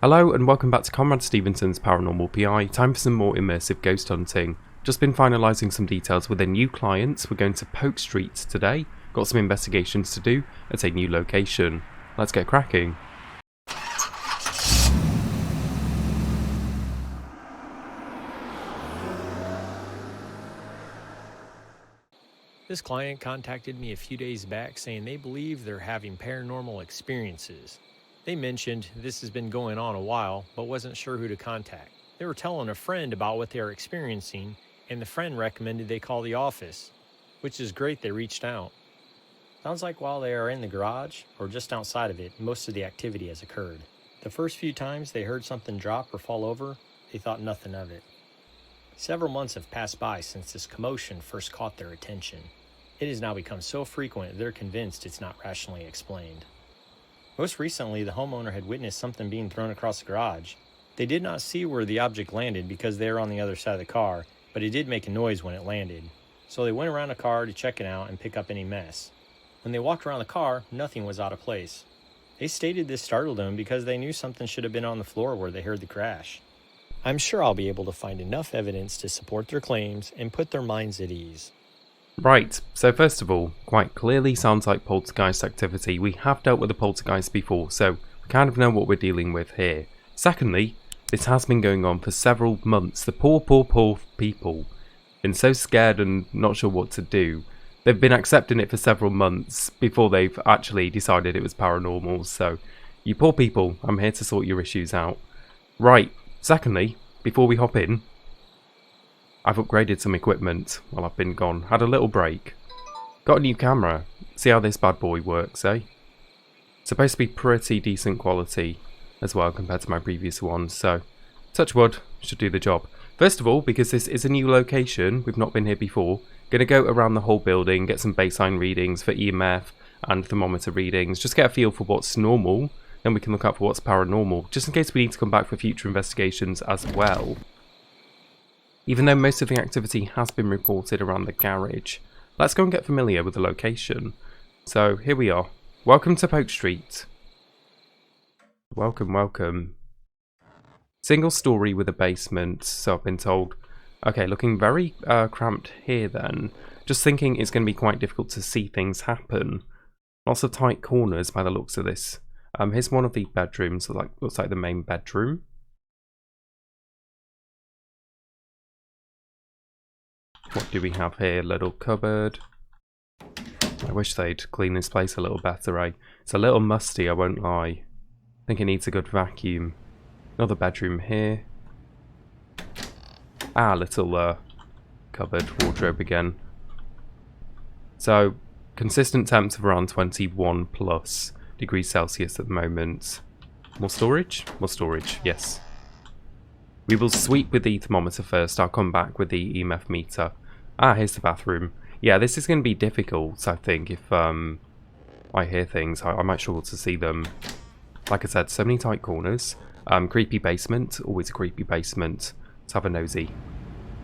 Hello and welcome back to Conrad Stevenson's Paranormal P.I. Time for some more immersive ghost hunting. Just been finalising some details with a new client. We're going to Polk Street today. Got some investigations to do at a new location. Let's get cracking. This client contacted me a few days back saying they believe they're having paranormal experiences. They mentioned this has been going on a while, but wasn't sure who to contact. They were telling a friend about what they are experiencing, and the friend recommended they call the office, which is great they reached out. Sounds like while they are in the garage, or just outside of it, most of the activity has occurred. The first few times they heard something drop or fall over, they thought nothing of it. Several months have passed by since this commotion first caught their attention. It has now become so frequent they're convinced it's not rationally explained. Most recently, the homeowner had witnessed something being thrown across the garage. They did not see where the object landed because they were on the other side of the car, but it did make a noise when it landed. So they went around the car to check it out and pick up any mess. When they walked around the car, nothing was out of place. They stated this startled them because they knew something should have been on the floor where they heard the crash. I'm sure I'll be able to find enough evidence to support their claims and put their minds at ease. Right, so first of all, quite clearly sounds like poltergeist activity. We have dealt with a poltergeist before, so we kind of know what we're dealing with here. Secondly, this has been going on for several months. The poor people been so scared and not sure what to do. They've been accepting it for several months before they've actually decided it was paranormal, so you poor people, I'm here to sort your issues out. Right, secondly, before we hop in, I've upgraded some equipment while I've been gone. Had a little break. Got a new camera. See how this bad boy works, eh? Supposed to be pretty decent quality as well compared to my previous ones, so touch wood, should do the job. First of all, because this is a new location, we've not been here before, gonna go around the whole building, get some baseline readings for EMF and thermometer readings, just get a feel for what's normal, then we can look out for what's paranormal, just in case we need to come back for future investigations as well. Even though most of the activity has been reported around the garage, let's go and get familiar with the location. So here we are. Welcome to Polk Street. Welcome, welcome. Single story with a basement, so I've been told. Okay, looking very cramped here then. Just thinking it's going to be quite difficult to see things happen. Lots of tight corners by the looks of this. Here's one of the bedrooms, so looks like the main bedroom. What do we have here? Little cupboard. I wish they'd clean this place a little better, eh? It's a little musty, I won't lie. I think it needs a good vacuum. Another bedroom here. Little cupboard, wardrobe again. So, consistent temps of around 21 plus degrees Celsius at the moment. More storage? More storage, yes. We will sweep with the thermometer first. I'll come back with the EMF meter. Here's the bathroom. Yeah, this is going to be difficult, I think, if I hear things. I might struggle to see them. Like I said, so many tight corners. Creepy basement. Always a creepy basement. Let's have a nosy.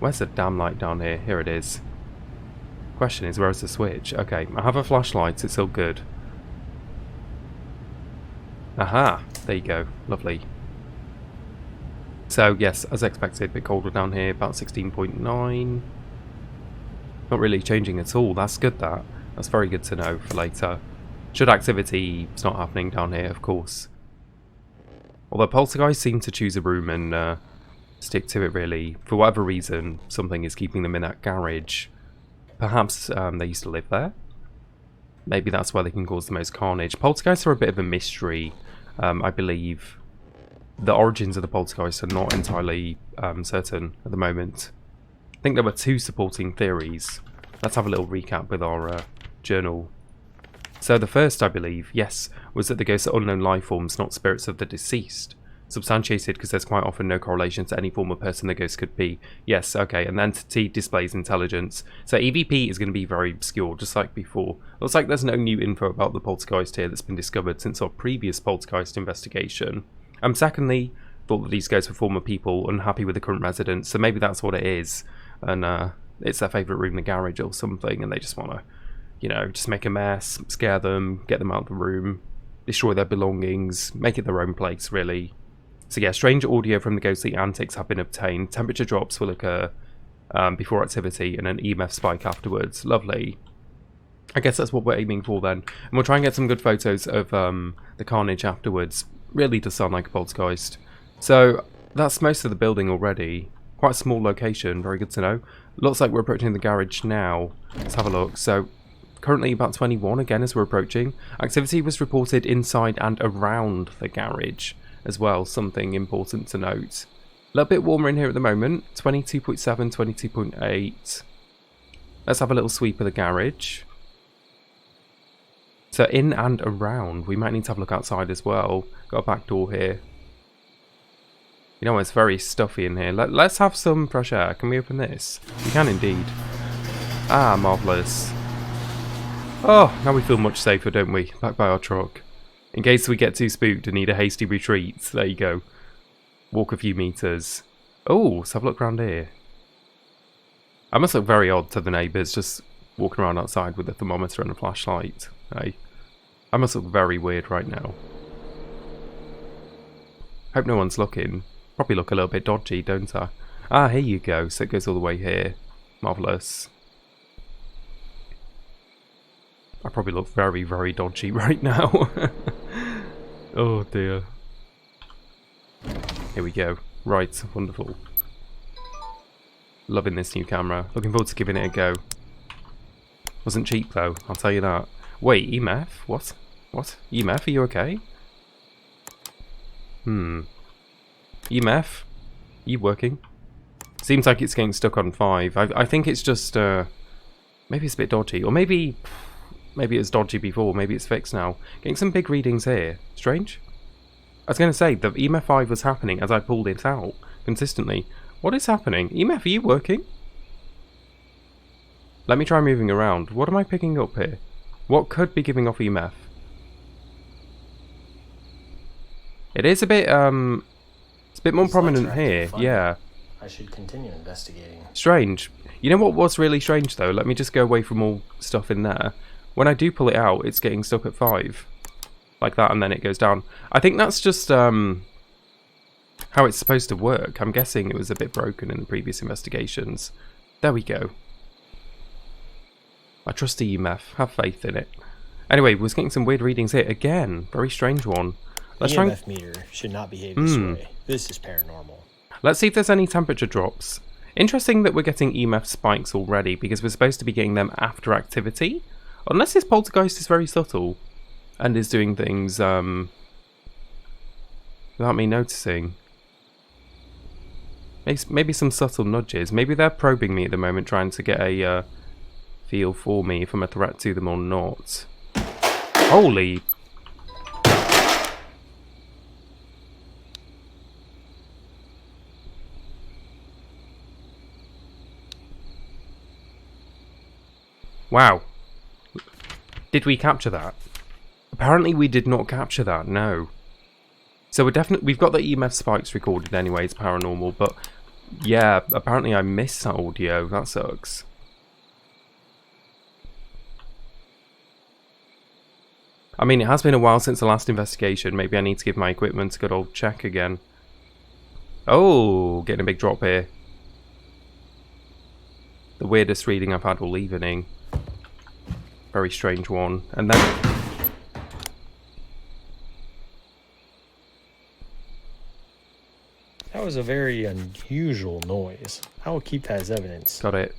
Where's the damn light down here? Here it is. Question is, where's the switch? Okay, I have a flashlight. It's all good. Aha! There you go. Lovely. So, yes, as expected, a bit colder down here. About 16.9. Not really changing at all. That's good, that. That's very good to know for later. Should activity is not happening down here, of course. Although poltergeists seem to choose a room and stick to it, really. For whatever reason, something is keeping them in that garage. Perhaps they used to live there. Maybe that's where they can cause the most carnage. Poltergeists are a bit of a mystery, I believe. The origins of the poltergeist are not entirely certain at the moment. I think there were two supporting theories. Let's have a little recap with our journal. So the first, I believe, yes, was that the ghosts are unknown life forms, not spirits of the deceased. Substantiated because there's quite often no correlation to any form of person the ghost could be. Yes, okay, an entity displays intelligence. So EVP is going to be very obscure, just like before. Looks like there's no new info about the poltergeist here that's been discovered since our previous poltergeist investigation. Secondly, thought that these ghosts were former people unhappy with the current residents, so maybe that's what it is. And it's their favourite room in the garage or something, and they just want to, you know, just make a mess, scare them, get them out of the room, destroy their belongings, make it their own place, really. So yeah, strange audio from the ghostly antics have been obtained. Temperature drops will occur before activity and an EMF spike afterwards. Lovely. I guess that's what we're aiming for then. And we'll try and get some good photos of the carnage afterwards. Really does sound like a poltergeist. So that's most of the building already. Quite a small location, very good to know. Looks like we're approaching the garage now. Let's have a look. So currently about 21 again as we're approaching. Activity was reported inside and around the garage as well, something important to note. A little bit warmer in here at the moment, 22.7, 22.8. Let's have a little sweep of the garage. So in and around, we might need to have a look outside as well. Got a back door here. You know, it's very stuffy in here. Let's have some fresh air. Can we open this? We can indeed. Ah, marvellous. Oh, now we feel much safer, don't we? Back by our truck. In case we get too spooked and need a hasty retreat. There you go. Walk a few meters. Oh, let's have a look around here. I must look very odd to the neighbours, just walking around outside with a thermometer and a flashlight. Hey, I must look very weird right now. Hope no one's looking. Probably look a little bit dodgy, don't I? Ah, here you go. So it goes all the way here. Marvellous. I probably look very, very dodgy right now. Oh dear. Here we go. Right, wonderful. Loving this new camera. Looking forward to giving it a go. Wasn't cheap though, I'll tell you that. Wait, EMF? What? What? EMF, are you okay? EMF? Are you working? Seems like it's getting stuck on 5. I think it's just, maybe it's a bit dodgy. Or maybe it was dodgy before, maybe it's fixed now. Getting some big readings here. Strange? I was going to say, the EMF 5 was happening as I pulled it out consistently. What is happening? EMF, are you working? Let me try moving around. What am I picking up here? What could be giving off EMF? It is a bit, it's a bit more prominent here. Yeah. I should continue investigating. Strange. You know what was really strange though? Let me just go away from all stuff in there. When I do pull it out, it's getting stuck at 5. Like that, and then it goes down. I think that's just how it's supposed to work. I'm guessing it was a bit broken in the previous investigations. There we go. I trust the EMF. Have faith in it. Anyway, we're getting some weird readings here. Again, very strange one. Let's try EMF meter should not behave this way. This is paranormal. Let's see if there's any temperature drops. Interesting that we're getting EMF spikes already, because we're supposed to be getting them after activity. Unless this poltergeist is very subtle and is doing things without me noticing. Maybe some subtle nudges. Maybe they're probing me at the moment, trying to get a feel for me if I'm a threat to them or not. Holy... Wow. Did we capture that? Apparently we did not capture that, no. So we've got the EMF spikes recorded anyway, it's paranormal, but yeah, apparently I missed that audio, that sucks. I mean, it has been a while since the last investigation, maybe I need to give my equipment a good old check again. Oh, getting a big drop here. The weirdest reading I've had all evening. Very strange one. And then... That was a very unusual noise. I will keep that as evidence. Got it.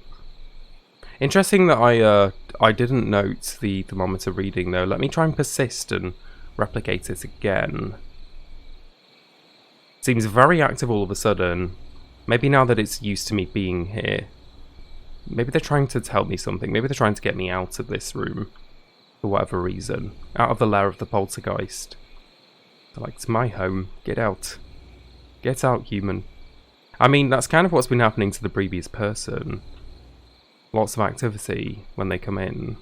Interesting that I didn't note the thermometer reading though. Let me try and persist and replicate it again. Seems very active all of a sudden. Maybe now that it's used to me being here. Maybe they're trying to tell me something. Maybe they're trying to get me out of this room. For whatever reason. Out of the lair of the poltergeist. They're like, it's my home. Get out. Get out, human. I mean, that's kind of what's been happening to the previous person. Lots of activity when they come in.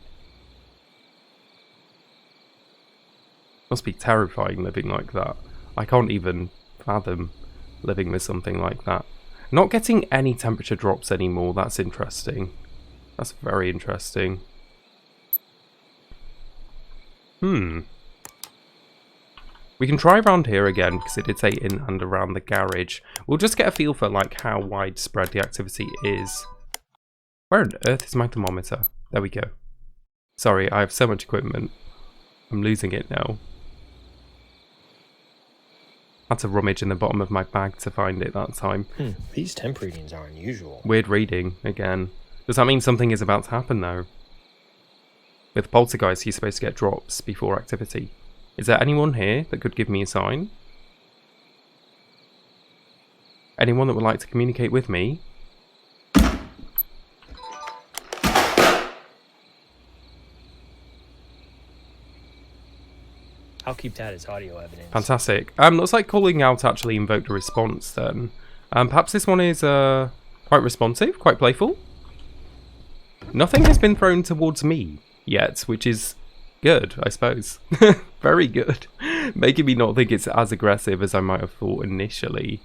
Must be terrifying living like that. I can't even fathom living with something like that. Not getting any temperature drops anymore, that's interesting. That's very interesting. We can try around here again, because it did say in and around the garage. We'll just get a feel for like how widespread the activity is. Where on earth is my thermometer? There we go. Sorry, I have so much equipment. I'm losing it now. Had to rummage in the bottom of my bag to find it that time. These temp readings are unusual. Weird reading, again. Does that mean something is about to happen, though? With Poltergeist, you're supposed to get drops before activity. Is there anyone here that could give me a sign? Anyone that would like to communicate with me? I'll keep that as audio evidence. Fantastic. Looks like calling out actually invoked a response then. Perhaps this one is quite responsive, quite playful. Nothing has been thrown towards me yet, which is good, I suppose. Very good. Making me not think it's as aggressive as I might have thought initially.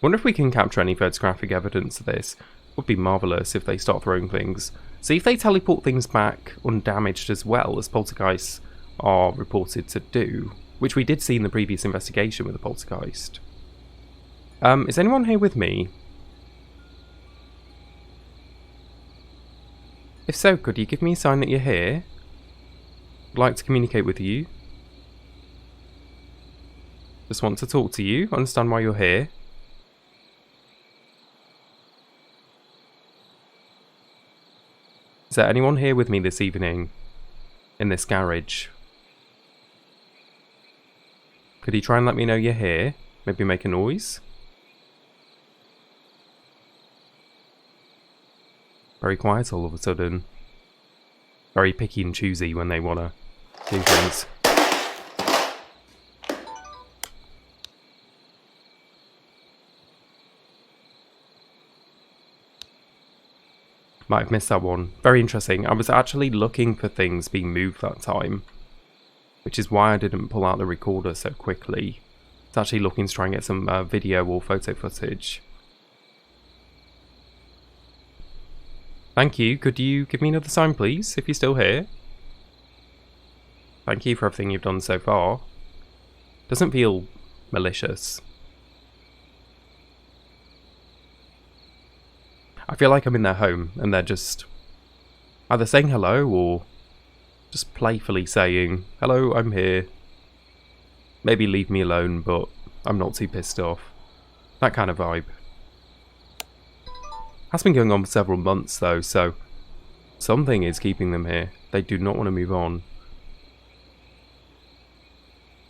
Wonder if we can capture any photographic evidence of this. Would be marvellous if they start throwing things. See if they teleport things back undamaged as well, as poltergeists are reported to do, which we did see in the previous investigation with the poltergeist. Is anyone here with me? If so, could you give me a sign that you're here? I'd like to communicate with you. Just want to talk to you, understand why you're here. Is there anyone here with me this evening? In this garage? Could you try and let me know you're here? Maybe make a noise? Very quiet all of a sudden. Very picky and choosy when they want to do things. Might have missed that one. Very interesting. I was actually looking for things being moved that time, which is why I didn't pull out the recorder so quickly. It's actually looking to try and get some video or photo footage. Thank you. Could you give me another sign, please, if you're still here? Thank you for everything you've done so far. Doesn't feel malicious. I feel like I'm in their home and they're just either saying hello or just playfully saying, hello, I'm here. Maybe leave me alone, but I'm not too pissed off. That kind of vibe. Has been going on for several months though, so something is keeping them here. They do not want to move on.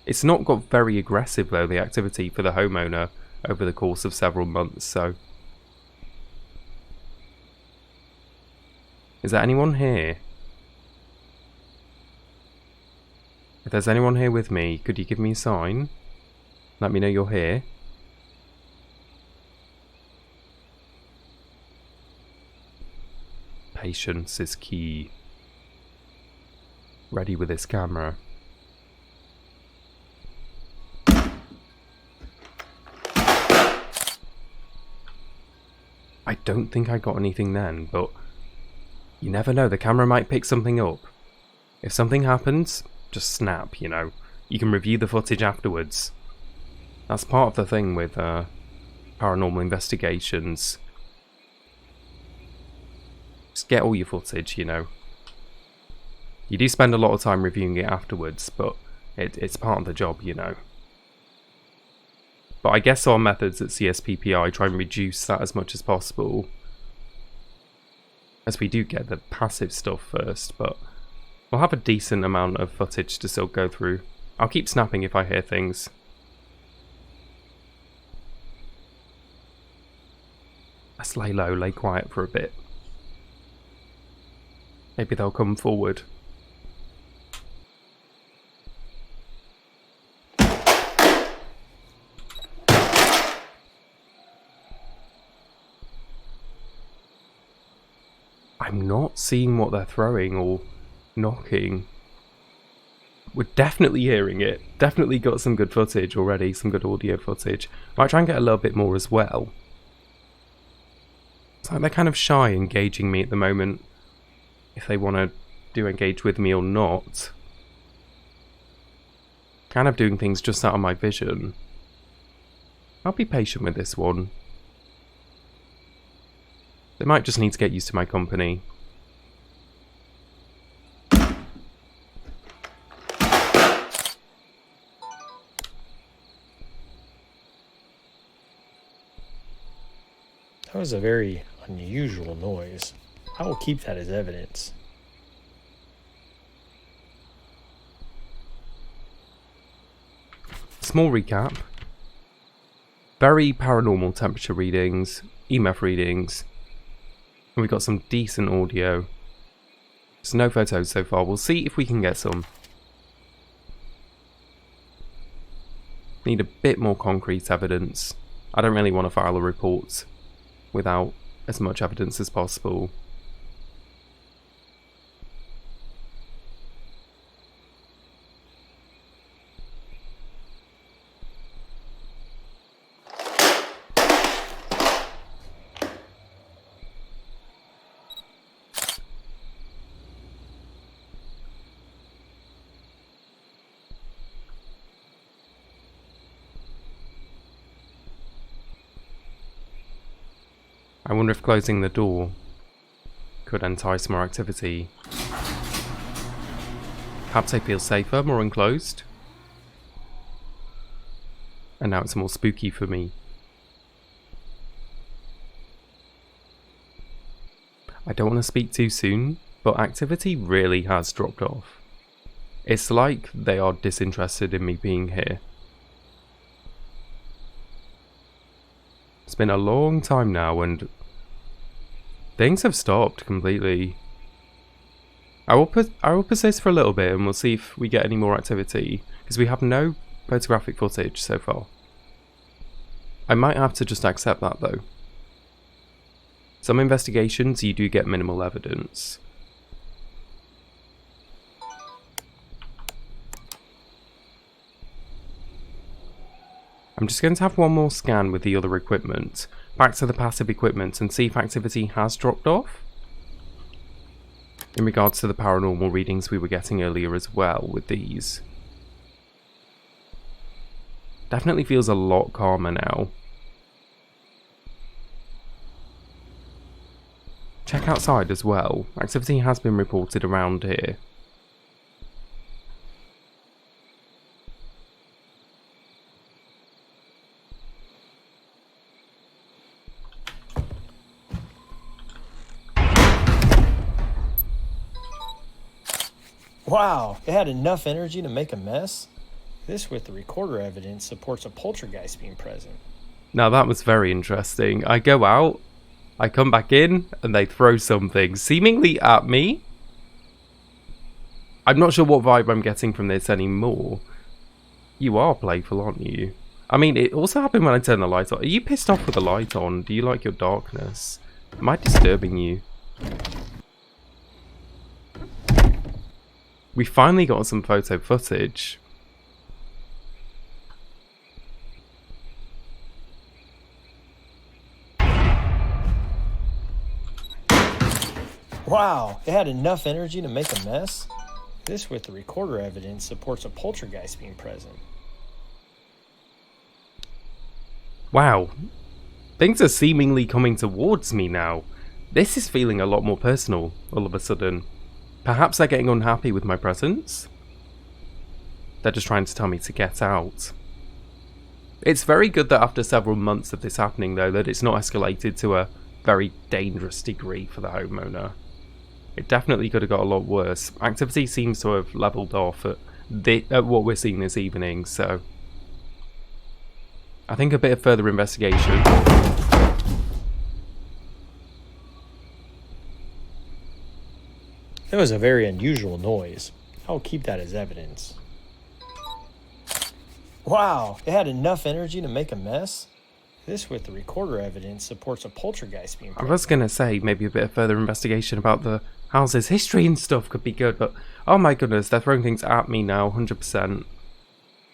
It's not got very aggressive though, the activity for the homeowner over the course of several months, so... Is there anyone here? If there's anyone here with me, could you give me a sign? Let me know you're here. Patience is key. Ready with this camera. I don't think I got anything then, but you never know, the camera might pick something up. If something happens, just snap, you know. You can review the footage afterwards. That's part of the thing with paranormal investigations. Just get all your footage, you know. You do spend a lot of time reviewing it afterwards, but it's part of the job, you know. But I guess our methods at CSPPI try and reduce that as much as possible. As we do get the passive stuff first, but we'll have a decent amount of footage to still go through. I'll keep snapping if I hear things. Let's lay low, lay quiet for a bit. Maybe they'll come forward. I'm not seeing what they're throwing or knocking. We're definitely hearing it. Definitely got some good footage already, some good audio footage. Might try and get a little bit more as well. It's like they're kind of shy engaging me at the moment. If they want to do engage with me or not. Kind of doing things just out of my vision. I'll be patient with this one. They might just need to get used to my company. That was a very unusual noise. I will keep that as evidence. Small recap. Very paranormal temperature readings, EMF readings, and we've got some decent audio. There's no photos so far. We'll see if we can get some. Need a bit more concrete evidence. I don't really want to file a report without as much evidence as possible. I wonder if closing the door could entice more activity. Perhaps I feel safer, more enclosed. And now it's more spooky for me. I don't want to speak too soon, but activity really has dropped off. It's like they are disinterested in me being here. It's been a long time now and things have stopped completely. I will persist for a little bit and we'll see if we get any more activity, because we have no photographic footage so far. I might have to just accept that though. Some investigations you do get minimal evidence. I'm just going to have one more scan with the other equipment, back to the passive equipment, and see if activity has dropped off. In regards to the paranormal readings we were getting earlier as well with these. Definitely feels a lot calmer now. Check outside as well. Activity has been reported around here. Wow, it had enough energy to make a mess? This with the recorder evidence supports a poltergeist being present. Now that was very interesting. I go out, I come back in, and they throw something seemingly at me. I'm not sure what vibe I'm getting from this anymore. You are playful, aren't you? I mean, it also happened when I turned the light on. Are you pissed off with the light on? Do you like your darkness? Am I disturbing you? We finally got some photo footage. Wow, it had enough energy to make a mess? This with the recorder evidence supports a poltergeist being present. Wow. Things are seemingly coming towards me now. This is feeling a lot more personal all of a sudden. Perhaps they're getting unhappy with my presence? They're just trying to tell me to get out. It's very good that after several months of this happening though, that it's not escalated to a very dangerous degree for the homeowner. It definitely could have got a lot worse. Activity seems to have levelled off at what we're seeing this evening, so I think a bit of further investigation. That was a very unusual noise. I'll keep that as evidence. Wow, it had enough energy to make a mess? This with the recorder evidence supports a poltergeist being present. I was going to say maybe a bit of further investigation about the house's history and stuff could be good, but oh my goodness, they're throwing things at me now, 100%.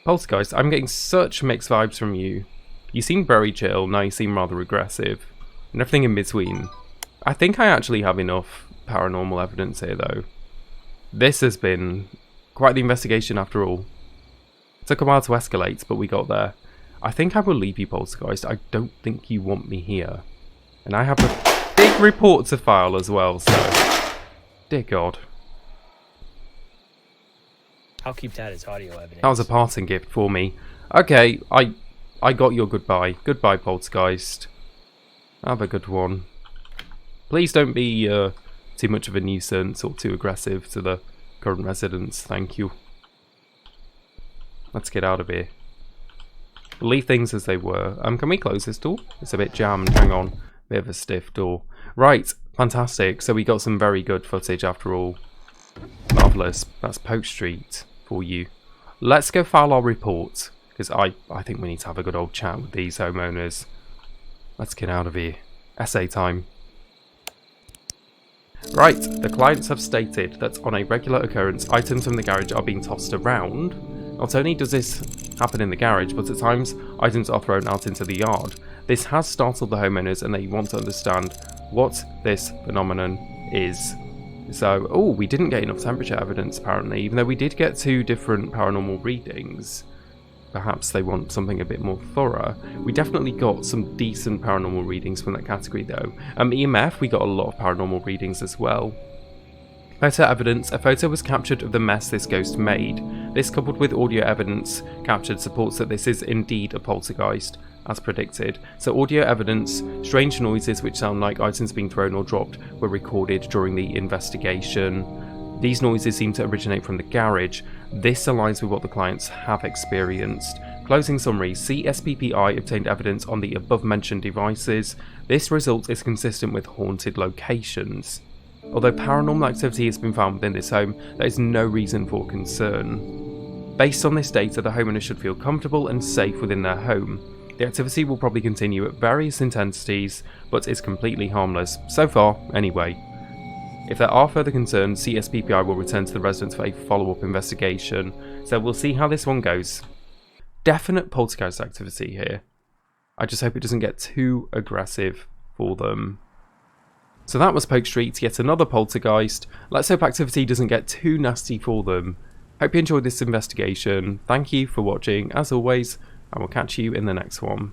Poltergeist, I'm getting such mixed vibes from you. You seem very chill, now you seem rather aggressive, and everything in between. I think I actually have enough paranormal evidence here though. This has been quite the investigation after all. Took a while to escalate, but we got there. I think I will leave you, Poltergeist. I don't think you want me here. And I have a big report to file as well, so... Dear God. I'll keep that as audio evidence. That was a parting gift for me. Okay, I got your goodbye. Goodbye, Poltergeist. Have a good one. Please don't be too much of a nuisance or too aggressive to the current residents. Thank you. Let's get out of here. We'll leave things as they were. Can we close this door? It's a bit jammed. Hang on. Bit of a stiff door. Right. Fantastic. So we got some very good footage after all. Marvellous. That's Polk Street for you. Let's go file our report. Because I think we need to have a good old chat with these homeowners. Let's get out of here. Essay time. Right, the clients have stated that on a regular occurrence, items from the garage are being tossed around. Not only does this happen in the garage, but at times items are thrown out into the yard. This has startled the homeowners and they want to understand what this phenomenon is. So, oh, we didn't get enough temperature evidence apparently, even though we did get 2 different paranormal readings. Perhaps they want something a bit more thorough. We definitely got some decent paranormal readings from that category though. EMF, we got a lot of paranormal readings as well. Photo evidence. A photo was captured of the mess this ghost made. This, coupled with audio evidence captured, supports that this is indeed a poltergeist, as predicted. So audio evidence, strange noises which sound like items being thrown or dropped were recorded during the investigation. These noises seem to originate from the garage. This aligns with what the clients have experienced. Closing summary. CSPPI obtained evidence on the above mentioned devices. This result is consistent with haunted locations. Although paranormal activity has been found within this home, there is no reason for concern. Based on this data, the homeowner should feel comfortable and safe within their home. The activity will probably continue at various intensities, but is completely harmless. So far, anyway. If there are further concerns, CSPPI will return to the residents for a follow-up investigation. So we'll see how this one goes. Definite poltergeist activity here. I just hope it doesn't get too aggressive for them. So that was Polk Street, yet another poltergeist. Let's hope activity doesn't get too nasty for them. Hope you enjoyed this investigation. Thank you for watching, as always, and we'll catch you in the next one.